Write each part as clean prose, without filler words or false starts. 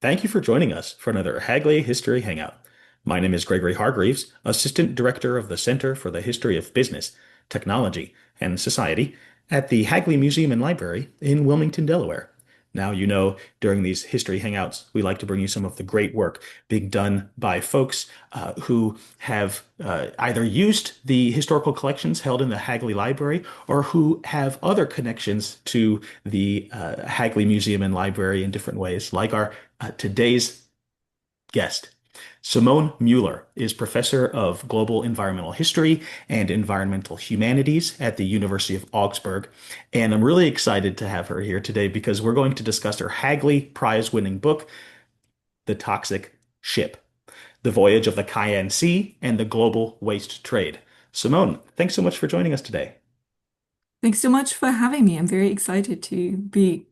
Thank you for joining us for another Hagley History Hangout. My name is Gregory Hargreaves, Assistant Director of the Center for the History of Business, Technology, and Society at the Hagley Museum and Library in Wilmington, Delaware. Now, during these history hangouts, we like to bring you some of the great work being done by folks who have either used the historical collections held in the Hagley Library or who have other connections to the Hagley Museum and Library in different ways, like our today's guest. Simone Müller is professor of global environmental history and environmental humanities at the University of Augsburg. And I'm really excited to have her here today because we're going to discuss her Hagley Prize-winning book, The Toxic Ship, The Voyage of the Khian Sea and the Global Waste Trade. Simone, thanks so much for joining us today. Thanks so much for having me. I'm very excited to be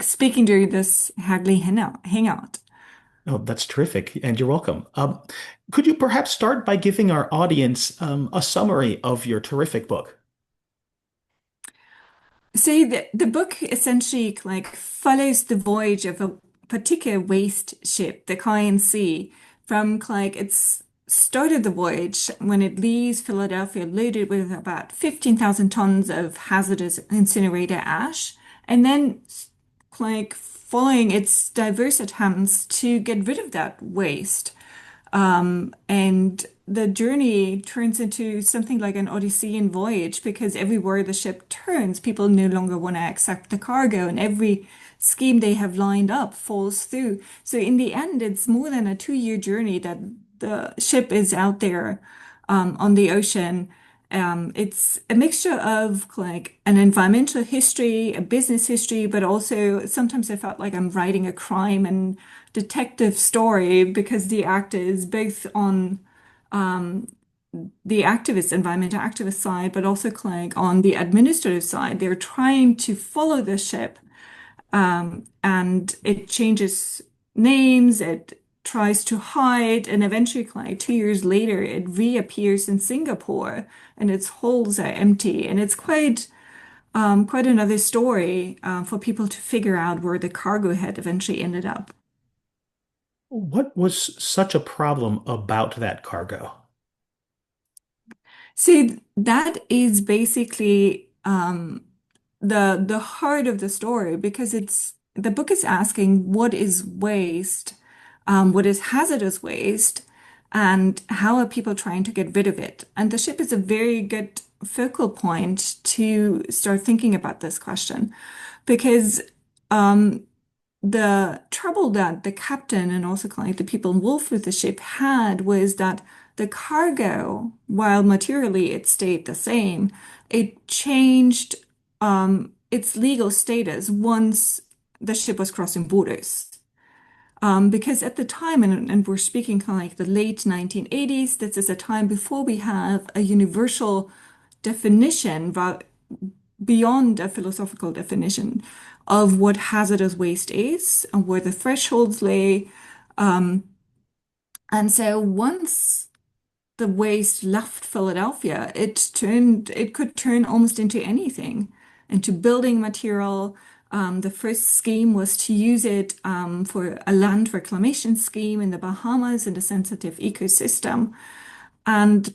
speaking during this Hagley Hangout. Oh, that's terrific, and you're welcome. Could you perhaps start by giving our audience a summary of your terrific book? So the book essentially follows the voyage of a particular waste ship, the Khian Sea, from its started the voyage when it leaves Philadelphia loaded with about 15,000 tons of hazardous incinerator ash, and then following its diverse attempts to get rid of that waste. And the journey turns into something like an Odyssean voyage because everywhere the ship turns, people no longer want to accept the cargo, and every scheme they have lined up falls through. So in the end, it's more than a 2-year journey that the ship is out there on the ocean. It's a mixture of an environmental history, a business history, but also sometimes I felt like I'm writing a crime and detective story because the actors, both on um, the environmental activist side, but also on the administrative side, they're trying to follow the ship, and it changes names, it tries to hide, and eventually, 2 years later, it reappears in Singapore, and its holds are empty, and it's quite another story for people to figure out where the cargo had eventually ended up. What was such a problem about that cargo? See, that is basically the heart of the story because it's the book is asking what is waste, what is hazardous waste, and how are people trying to get rid of it? And the ship is a very good focal point to start thinking about this question because um, the trouble that the captain and also the people involved with the ship had was that the cargo, while materially it stayed the same, it changed its legal status once the ship was crossing borders. Because at the time, and we're speaking the late 1980s, this is a time before we have a universal definition, beyond a philosophical definition of what hazardous waste is and where the thresholds lay. Um, and so once the waste left Philadelphia, it could turn almost into anything, into building material. The first scheme was to use it for a land reclamation scheme in the Bahamas in the sensitive ecosystem. And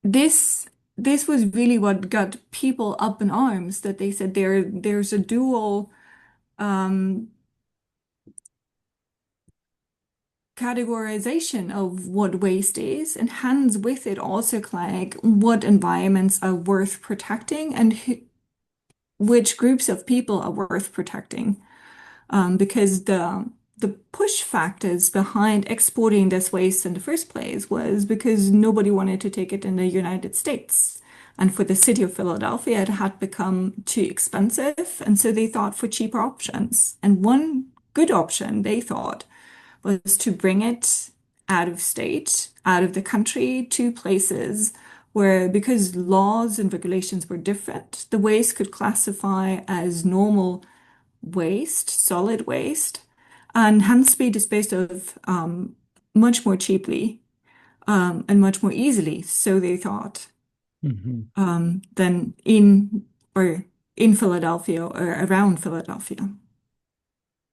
this this was really what got people up in arms, that they said there's a dual um, categorization of what waste is, and hence with it also what environments are worth protecting and which groups of people are worth protecting. Because the push factors behind exporting this waste in the first place was because nobody wanted to take it in the United States. And for the city of Philadelphia, it had become too expensive. And so they thought for cheaper options. And one good option they thought was to bring it out of state, out of the country, to places where, because laws and regulations were different, the waste could classify as normal waste, solid waste, and hence be disposed of much more cheaply and much more easily, so they thought, Mhm. than in Philadelphia or around Philadelphia.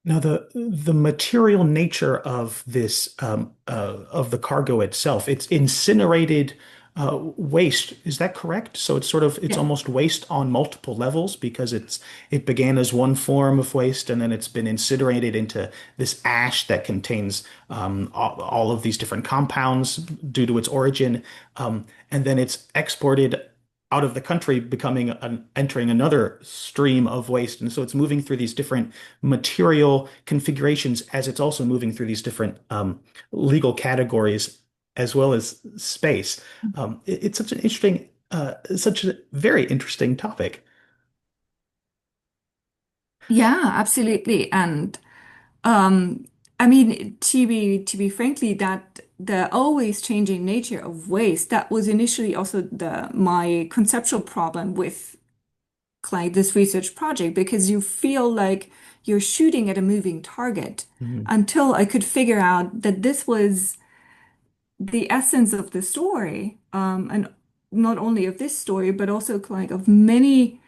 Now, the material nature of this of the cargo itself, it's incinerated waste. Is that correct? So it's Yeah. almost waste on multiple levels because it began as one form of waste and then it's been incinerated into this ash that contains all of these different compounds due to its origin, and then it's exported out of the country, entering another stream of waste. And so it's moving through these different material configurations as it's also moving through these different legal categories as well as space. It's such a very interesting topic. Yeah, absolutely. And um, I mean, to be frankly, that the always changing nature of waste, that was initially also the my conceptual problem with like this research project because you feel like you're shooting at a moving target Mhm. until I could figure out that this was the essence of the story, and not only of this story, but also like of many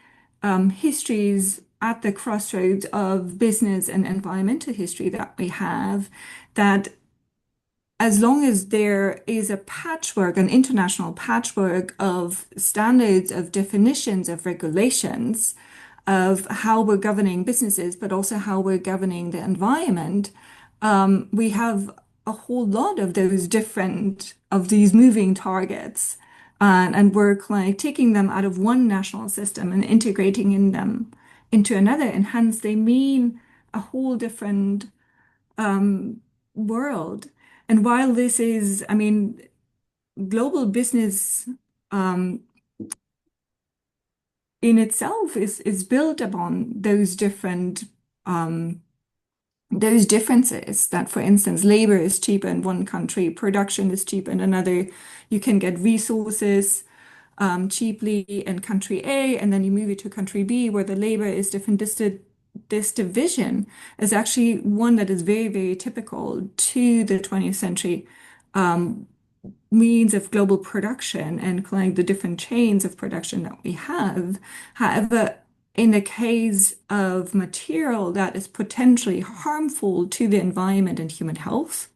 histories at the crossroads of business and environmental history that we have, that as long as there is a patchwork, an international patchwork of standards, of definitions, of regulations, of how we're governing businesses, but also how we're governing the environment, we have a whole lot of those different, of these moving targets. And we're like taking them out of one national system and integrating in them into another. And hence they mean a whole different world. And while this is, I mean, global business um, in itself is built upon um, those differences. That, for instance, labor is cheaper in one country, production is cheaper in another. You can get resources cheaply in country A, and then you move it to country B, where the labor is different. This division is actually one that is very, very typical to the 20th century means of global production and like the different chains of production that we have. However, in the case of material that is potentially harmful to the environment and human health,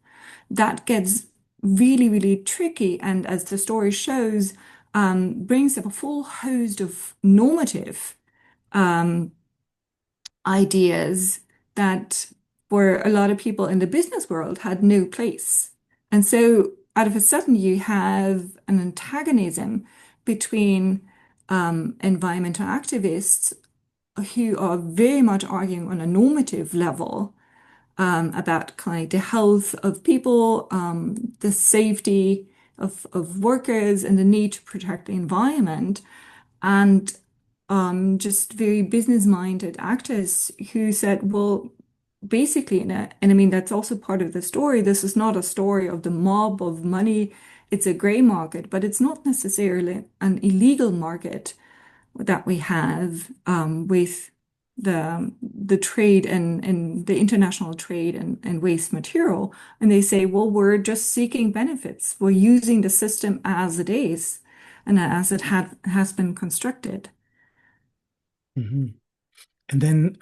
that gets really, really tricky. And as the story shows, brings up a full host of normative ideas that for a lot of people in the business world had no place. And so out of a sudden you have an antagonism between environmental activists who are very much arguing on a normative level about kind of the health of people, the safety of workers, and the need to protect the environment, and just very business-minded actors who said, well, basically, and I mean, that's also part of the story. This is not a story of the mob of money. It's a gray market, but it's not necessarily an illegal market that we have with the trade and the international trade and waste material. And they say, well, we're just seeking benefits. We're using the system as it is and as it has been constructed. Mhm. And then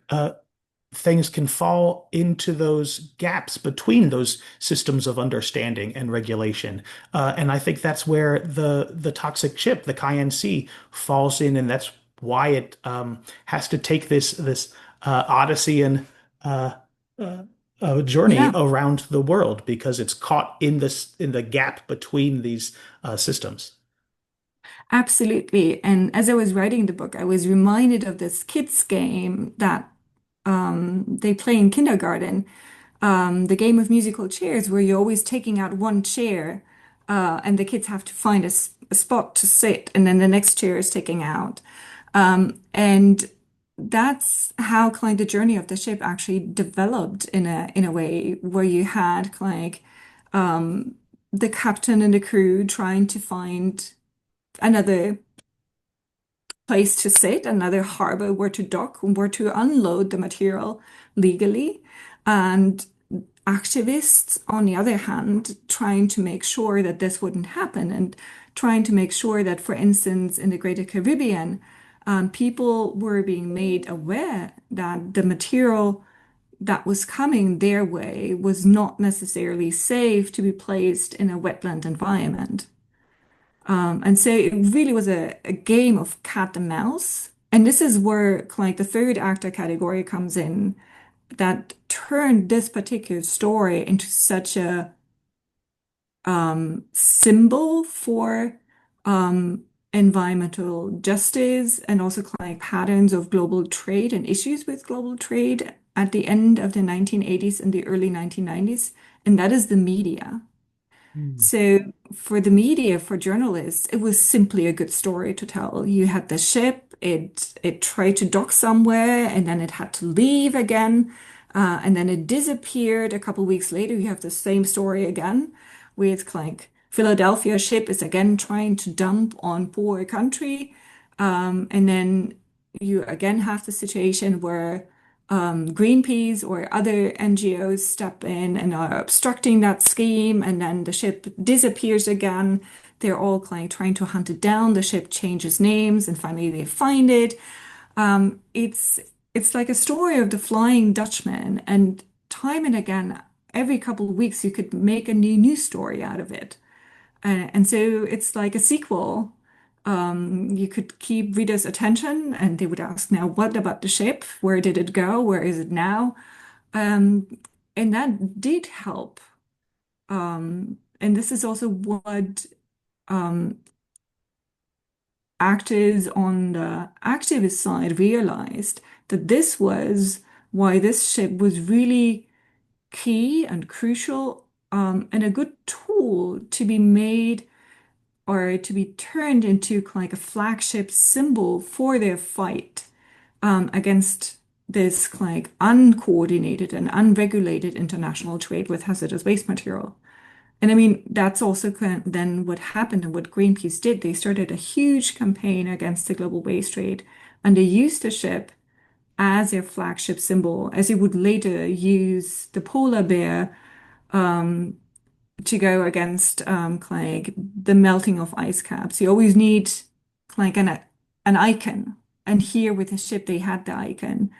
things can fall into those gaps between those systems of understanding and regulation. And I think that's where the toxic chip, the Khian Sea, falls in, and that's why it has to take this Odyssean uh, uh, journey Yeah. around the world because it's caught in this in the gap between these systems. Absolutely. And as I was writing the book, I was reminded of this kids game that they play in kindergarten, the game of musical chairs, where you're always taking out one chair, and the kids have to find a spot to sit, and then the next chair is taken out. And that's how kind of the journey of the ship actually developed in a way where you had like the captain and the crew trying to find another place to sit, another harbor where to dock, where to unload the material legally. And activists, on the other hand, trying to make sure that this wouldn't happen and trying to make sure that, for instance, in the Greater Caribbean, people were being made aware that the material that was coming their way was not necessarily safe to be placed in a wetland environment. And so it really was a game of cat and mouse. And this is where like the third actor category comes in that turned this particular story into such a symbol for environmental justice and also like patterns of global trade and issues with global trade at the end of the 1980s and the early 1990s. And that is the media. Mm. So for the media, for journalists, it was simply a good story to tell. You had the ship, it tried to dock somewhere, and then it had to leave again, and then it disappeared. A couple weeks later, you have the same story again, with like Philadelphia ship is again trying to dump on poor country, and then you again have the situation where Greenpeace or other NGOs step in and are obstructing that scheme, and then the ship disappears again. They're all like trying to hunt it down. The ship changes names, and finally they find it. It's like a story of the Flying Dutchman, and time and again, every couple of weeks, you could make a new news story out of it. And so it's like a sequel. You could keep readers' attention and they would ask, now, what about the ship? Where did it go? Where is it now? Um, and that did help. And this is also what um, actors on the activist side realized that this was why this ship was really key and crucial, and a good tool to be made or to be turned into like a flagship symbol for their fight against this like uncoordinated and unregulated international trade with hazardous waste material. And I mean, that's also then what happened and what Greenpeace did. They started a huge campaign against the global waste trade, and they used the ship as their flagship symbol, as they would later use the polar bear to go against like the melting of ice caps. You always need like an icon. And here with the ship, they had the icon.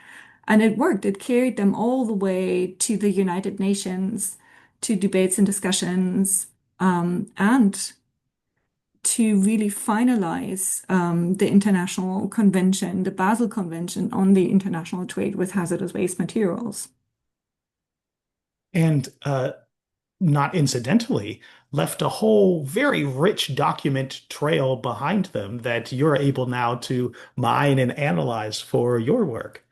And it worked. It carried them all the way to the United Nations, to debates and discussions, and to really finalize the international convention, the Basel Convention on the international trade with hazardous waste materials. And not incidentally, left a whole very rich document trail behind them that you're able now to mine and analyze for your work.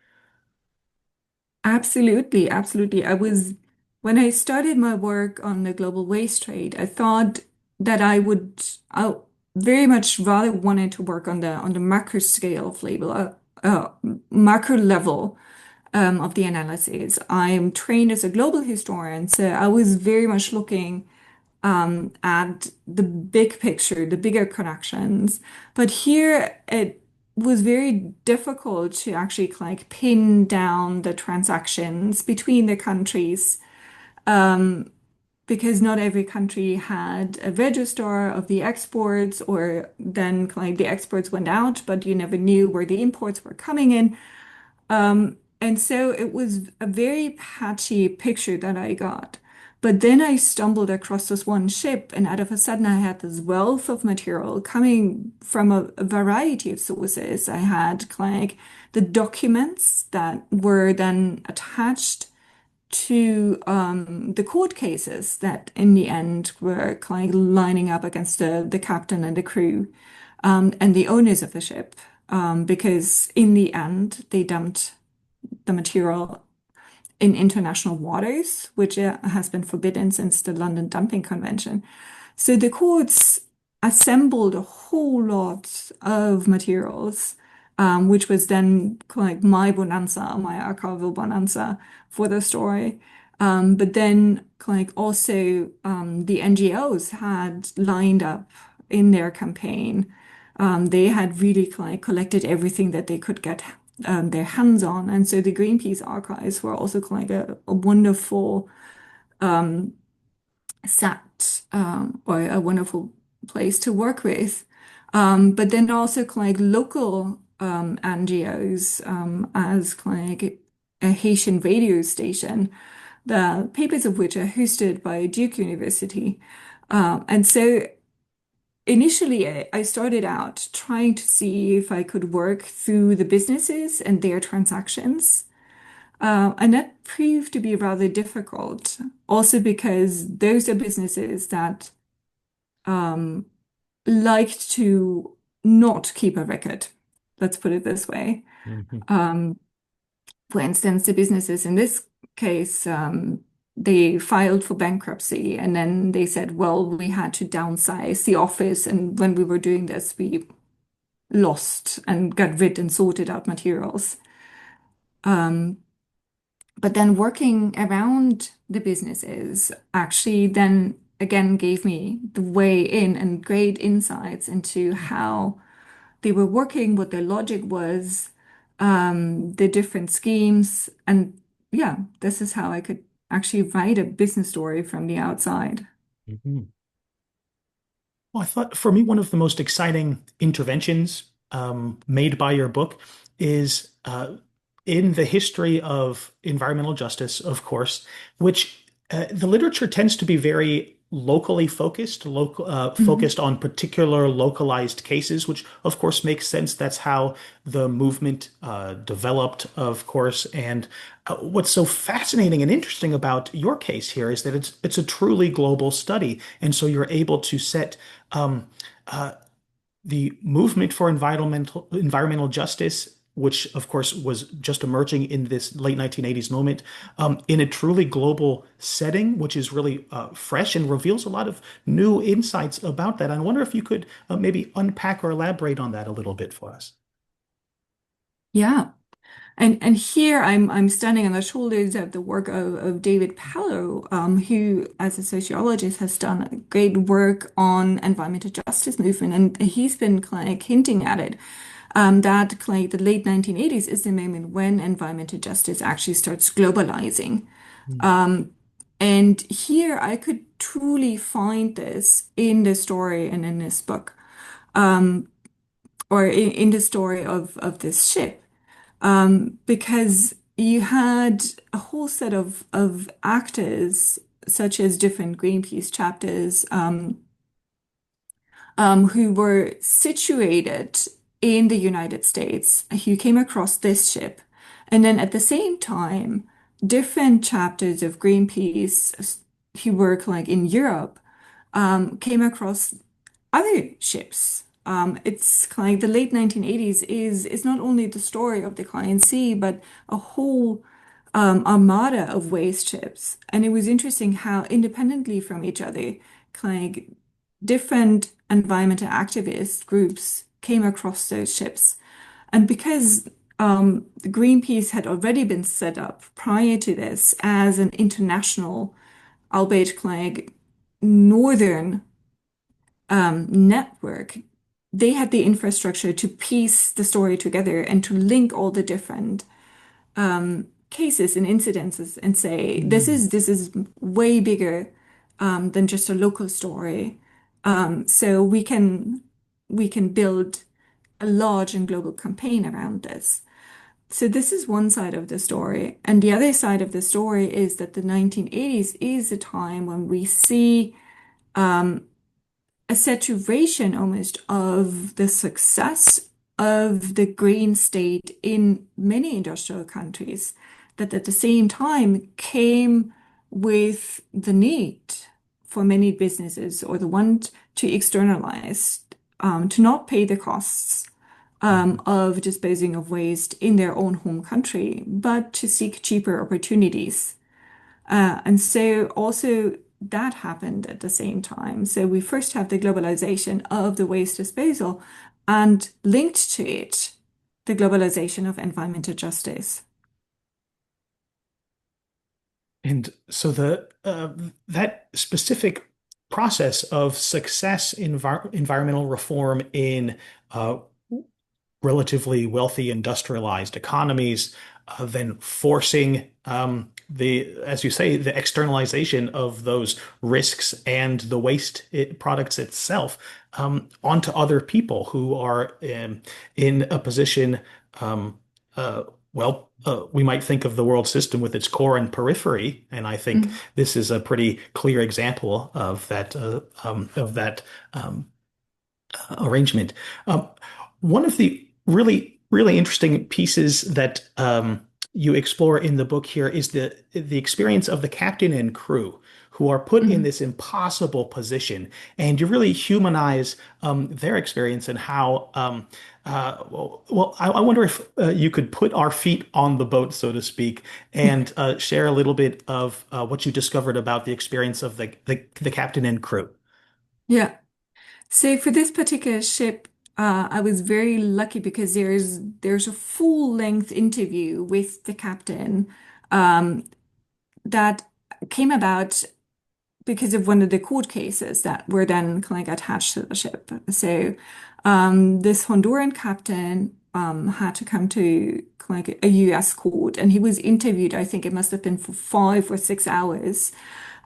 Absolutely, absolutely. When I started my work on the global waste trade, I thought that I very much rather wanted to work on the macro scale of label, macro level of the analysis. I'm trained as a global historian, so I was very much looking at the big picture, the bigger connections. But here it was very difficult to actually like pin down the transactions between the countries because not every country had a register of the exports, or then like the exports went out, but you never knew where the imports were coming in. And so it was a very patchy picture that I got. But then I stumbled across this one ship, and out of a sudden, I had this wealth of material coming from a variety of sources. I had like the documents that were then attached to the court cases that in the end were kind of lining up against the captain and the crew and the owners of the ship. Because in the end, they dumped the material in international waters, which has been forbidden since the London Dumping Convention. So the courts assembled a whole lot of materials, which was then like my bonanza, my archival bonanza for the story. But then like also the NGOs had lined up in their campaign. They had really like collected everything that they could get their hands on. And so the Greenpeace archives were also like a wonderful set or a wonderful place to work with. But then also like local NGOs as like a Haitian radio station, the papers of which are hosted by Duke University. And so initially, I started out trying to see if I could work through the businesses and their transactions. And that proved to be rather difficult, also because those are businesses that um, liked to not keep a record. Let's put it this way. Mhm. Um, for instance, the businesses in this case, they filed for bankruptcy and then they said, well, we had to downsize the office. And when we were doing this, we lost and got rid and sorted out materials. Um, but then working around the businesses actually then again gave me the way in and great insights into how they were working, what their logic was, the different schemes. And yeah, this is how I could actually write a business story from the outside. Mhm. Well, I thought for me, one of the most exciting interventions made by your book is in the history of environmental justice, of course, which the literature tends to be very locally focused, Mhm. focused on particular localized cases, which of course makes sense. That's how the movement developed, of course. And what's so fascinating and interesting about your case here is that it's a truly global study, and so you're able to set um, uh, the movement for environmental justice, which of course was just emerging in this late 1980s moment, in a truly global setting, which is really fresh and reveals a lot of new insights about that. I wonder if you could maybe unpack or elaborate on that a little bit for us. Yeah. And here I'm standing on the shoulders of the work of David Pallow, who, as a sociologist, has done great work on environmental justice movement, and he's been like hinting at it. That like the late 1980s is the moment when environmental justice actually starts globalizing. Mm, Um, and here I could truly find this in the story and in this book, or in the story of this ship, because you had a whole set of actors, such as different Greenpeace chapters, who were situated in the United States, who came across this ship. And then at the same time, different chapters of Greenpeace who work like in Europe came across other ships. It's kind of like the late 1980s is not only the story of the Khian Sea, but a whole armada of waste ships. And it was interesting how independently from each other, kind of different environmental activist groups came across those ships. And because Greenpeace had already been set up prior to this as an international, albeit like northern network, they had the infrastructure to piece the story together and to link all the different cases and incidences and say mm, this is way bigger than just a local story. So we can build a large and global campaign around this. So this is one side of the story, and the other side of the story is that the 1980s is a time when we see a saturation almost of the success of the green state in many industrial countries, that at the same time came with the need for many businesses or the want to externalize, to not pay the costs mm, of disposing of waste in their own home country, but to seek cheaper opportunities. And so also that happened at the same time. So we first have the globalization of the waste disposal and linked to it, the globalization of environmental justice. And so the that specific process of success in environmental reform in uh, relatively wealthy industrialized economies, then forcing as you say, the externalization of those risks and the products itself onto other people who are in a position um, We might think of the world system with its core and periphery, and I think Mhm. this is a pretty clear example of that um, arrangement. Um, One of the really interesting pieces that you explore in the book here is the experience of the captain and crew who are put in Mhm. this impossible position, and you really humanize their experience and how. I wonder if you could put our feet on the boat, so to speak, and share a little bit of what you discovered about the experience of the captain and crew. Yeah. So for this particular ship, I was very lucky because there's a full-length interview with the captain um, that came about because of one of the court cases that were then kind of attached to the ship. So this Honduran captain had to come to like a US court, and he was interviewed. I think it must have been for 5 or 6 hours.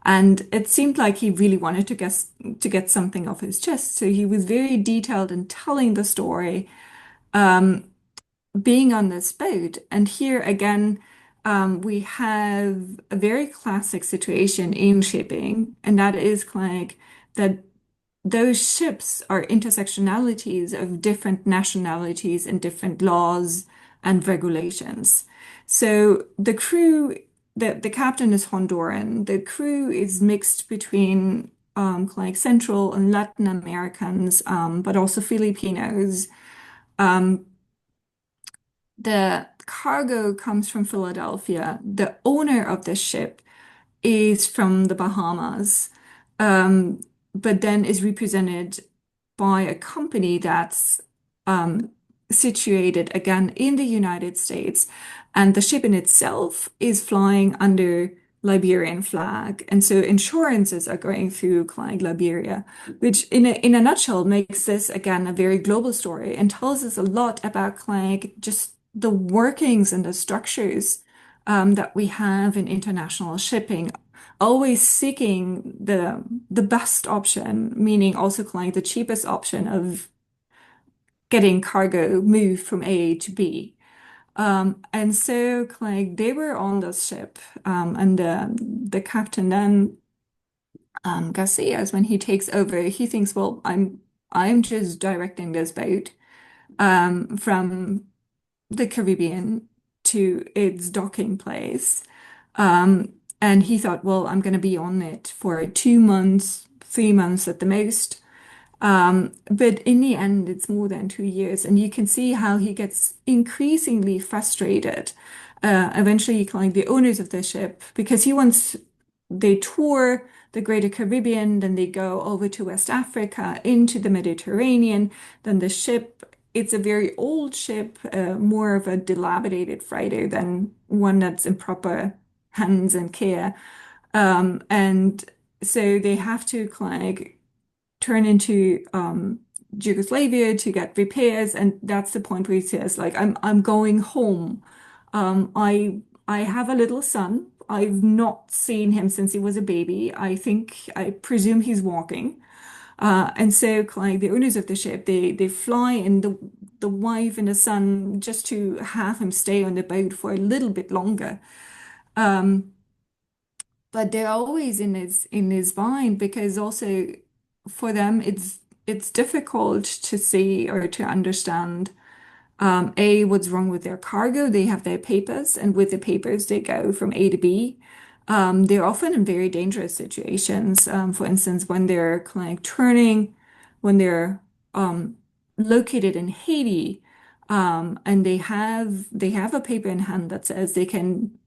And it seemed like he really wanted to get something off his chest. So he was very detailed in telling the story, being on this boat. And here again, we have a very classic situation in shipping, and that is like that those ships are intersectionalities of different nationalities and different laws and regulations. So the crew, the captain is Honduran. The crew is mixed between like Central and Latin Americans, but also Filipinos. The cargo comes from Philadelphia. The owner of the ship is from the Bahamas, um, but then is represented by a company that's um, situated again in the United States. And the ship in itself is flying under Liberian flag. And so insurances are going through Clyde, Liberia, which in a nutshell makes this again a very global story and tells us a lot about Clyde, just the workings and the structures that we have in international shipping, always seeking the best option, meaning also like the cheapest option of getting cargo moved from A to B. And so like they were on this ship, and the captain then Garcias, when he takes over, he thinks, well, I'm just directing this boat from the Caribbean to its docking place. And he thought, well, I'm going to be on it for 2 months, 3 months at the most. But in the end, it's more than 2 years, and you can see how he gets increasingly frustrated. Eventually, like the owners of the ship, because they tour the Greater Caribbean, then they go over to West Africa, into the Mediterranean. Then the ship, it's a very old ship, more of a dilapidated freighter than one that's in proper hands and care. And so they have to like turn into Yugoslavia to get repairs, and that's the point where he says, like, I'm going home. I have a little son. I've not seen him since he was a baby. I presume he's walking. And so like the owners of the ship, they fly in the wife and the son just to have him stay on the boat for a little bit longer. But they're always in his mind because also for them it's difficult to see or to understand what's wrong with their cargo. They have their papers, and with the papers they go from A to B. They're often in very dangerous situations. For instance, when they're like turning, when they're um, located in Haiti, and they have a paper in hand that says they can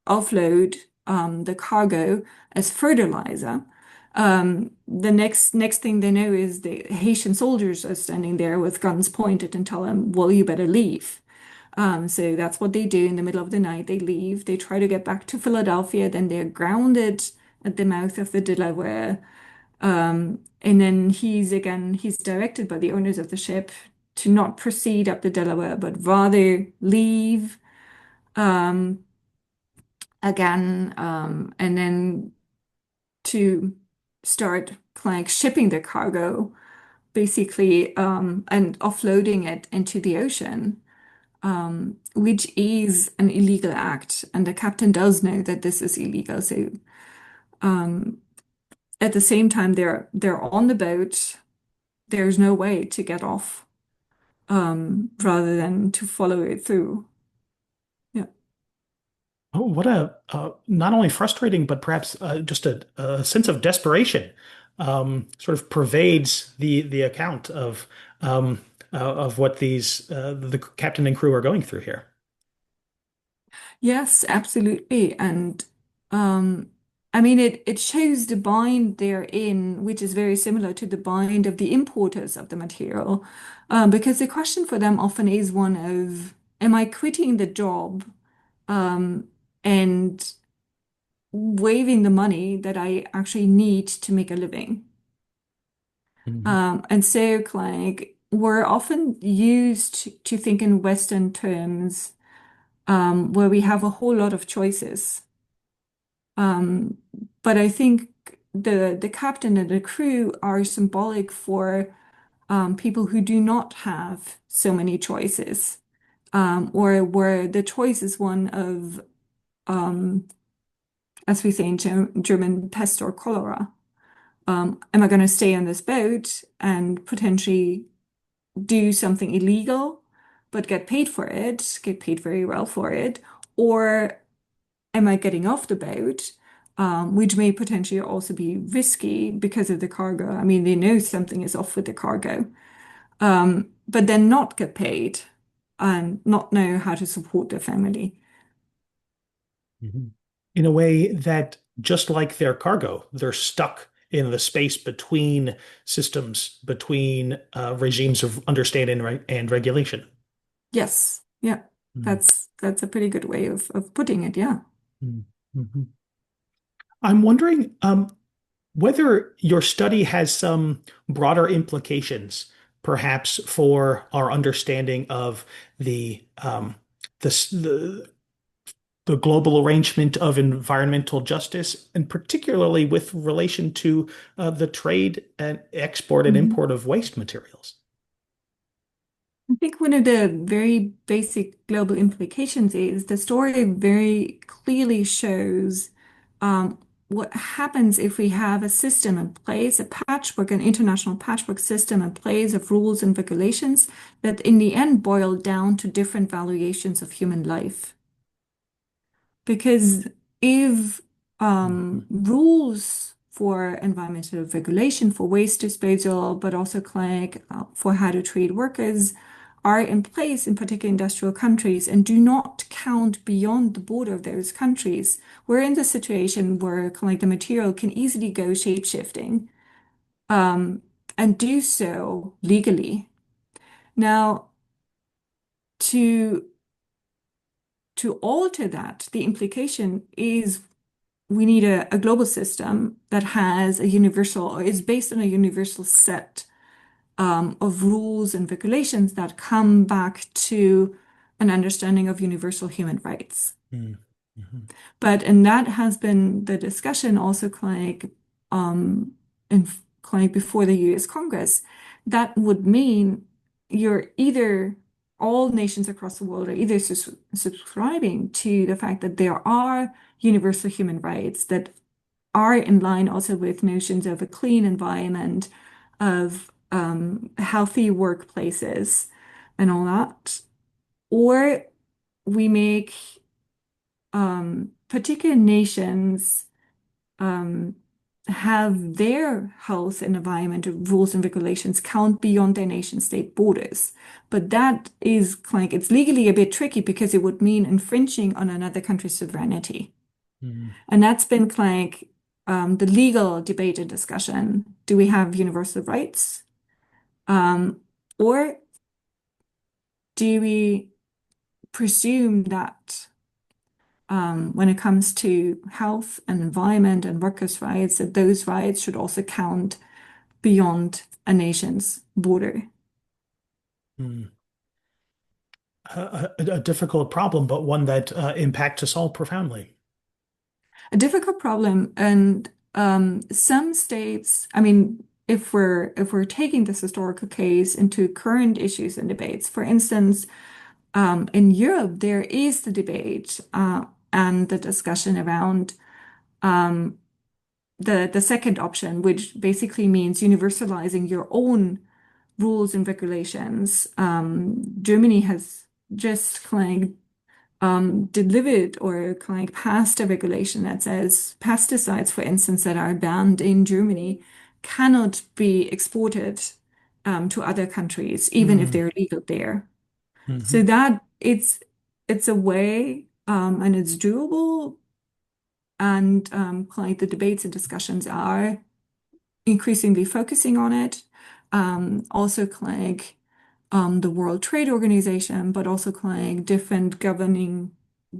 offload the cargo as fertilizer. The next thing they know is the Haitian soldiers are standing there with guns pointed and tell them, "Well, you better leave." So that's what they do in the middle of the night. They leave. They try to get back to Philadelphia. Then they're grounded at the mouth of the Delaware. And then he's directed by the owners of the ship to not proceed up the Delaware, but rather leave again, and then to start like shipping the cargo basically and offloading it into the ocean. which is an illegal act, and the captain does know that this is illegal. So at the same time, they're on the boat. There's no way to get off, rather than to follow it through. Yeah. Oh, what a not only frustrating, but perhaps just a sense of desperation sort of pervades the account of what the captain and crew are going through here. Yes, absolutely. And um, I mean, it shows the bind they're in, which is very similar to the bind of the importers of the material. Because the question for them often is one of, am I quitting the job um, and waiving the money that I actually need to make a living? Mhm. And so, like, we're often used to think in Western terms, where we have a whole lot of choices. Um, but I think the captain and the crew are symbolic for people who do not have so many choices, or where the choice is one of, um, as we say in German, pest or cholera. Am I going to stay on this boat and potentially do something illegal, but get paid for it, get paid very well for it, or am I getting off the boat, which may potentially also be risky because of the cargo. I mean, they know something is off with the cargo, but then not get paid and not know how to support their family. Mhm. In a way that, just like their cargo, they're stuck in the space between systems, between regimes of understanding and regulation. Yes, yeah, Mm, that's a pretty good way of putting it. Yeah. mm, mhm. I'm wondering whether your study has some broader implications, perhaps for our understanding of the the global arrangement of environmental justice, and particularly with relation to the trade and export and Mhm. import of waste materials. I think one of the very basic global implications is the story very clearly shows what happens if we have a system in place, a patchwork, an international patchwork system in place of rules and regulations that in the end boil down to different valuations of human life. Because if Mhm. rules for environmental regulation, for waste disposal, but also like for how to treat workers are in place in particular industrial countries and do not count beyond the border of those countries, we're in the situation where kind of like the material can easily go shape-shifting um, and do so legally. Now, to to alter that, the implication is we need a global system that has a universal or is based on a universal set of rules and regulations that come back to an understanding of universal human rights. Mhm. Mhm. And that has been the discussion also like in like before the US Congress. That would mean you're either all nations across the world are either subscribing to the fact that there are universal human rights that are in line also with notions of a clean environment, of healthy workplaces, and all that. Or we make particular nations um, have their health and environmental rules and regulations count beyond their nation state borders. But that is like it's legally a bit tricky because it would mean infringing on another country's sovereignty. Mhm. And that's been like the legal debate and discussion. Do we have universal rights? Um, or do we presume that when it comes to health and environment and workers' rights, that those rights should also count beyond a nation's border? Mhm. A difficult problem, but one that impacts us all profoundly. A difficult problem, and some states, I mean, if we're taking this historical case into current issues and debates, for instance, In Europe, there is the debate and the discussion around um, the second option, which basically means universalizing your own rules and regulations. Germany has just delivered or passed a regulation that says pesticides, for instance, that are banned in Germany cannot be exported to other countries, even if Mm, they're legal there. So mhm, that it's a way and it's doable, and the debates and discussions are increasingly focusing on it. Also, the World Trade Organization, but also different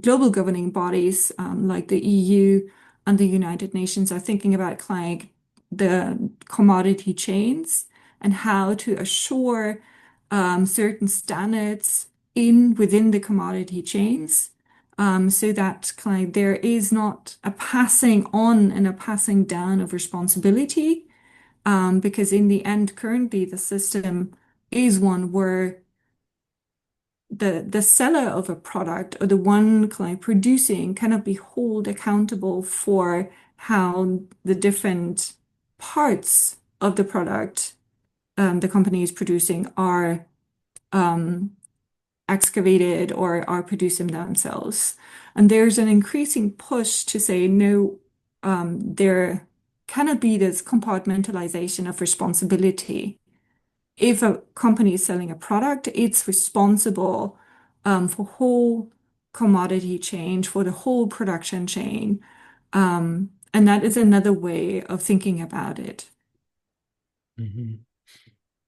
global governing bodies like the EU and the United Nations are thinking about the commodity chains and how to assure certain standards in within the commodity chains. So that there is not a passing on and a passing down of responsibility, because in the end, currently the system is one where the seller of a product or the one client producing cannot be held accountable for how the different parts of the product the company is producing are um, excavated or are producing themselves. And there's an increasing push to say no, there cannot be this compartmentalization of responsibility. If a company is selling a product, it's responsible for whole commodity chain, for the whole production chain. And that is another way of thinking about it. mhm.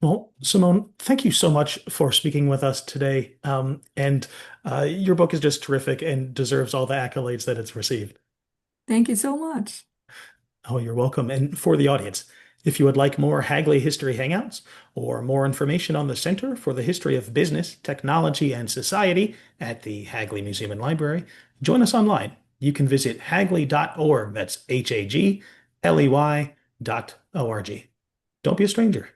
Well, Simone, thank you so much for speaking with us today. And your book is just terrific and deserves all the accolades that it's received. Thank you so much. Oh, you're welcome. And for the audience, if you would like more Hagley History Hangouts or more information on the Center for the History of Business, Technology, and Society at the Hagley Museum and Library, join us online. You can visit hagley.org. That's HAGLEY.org. Don't be a stranger.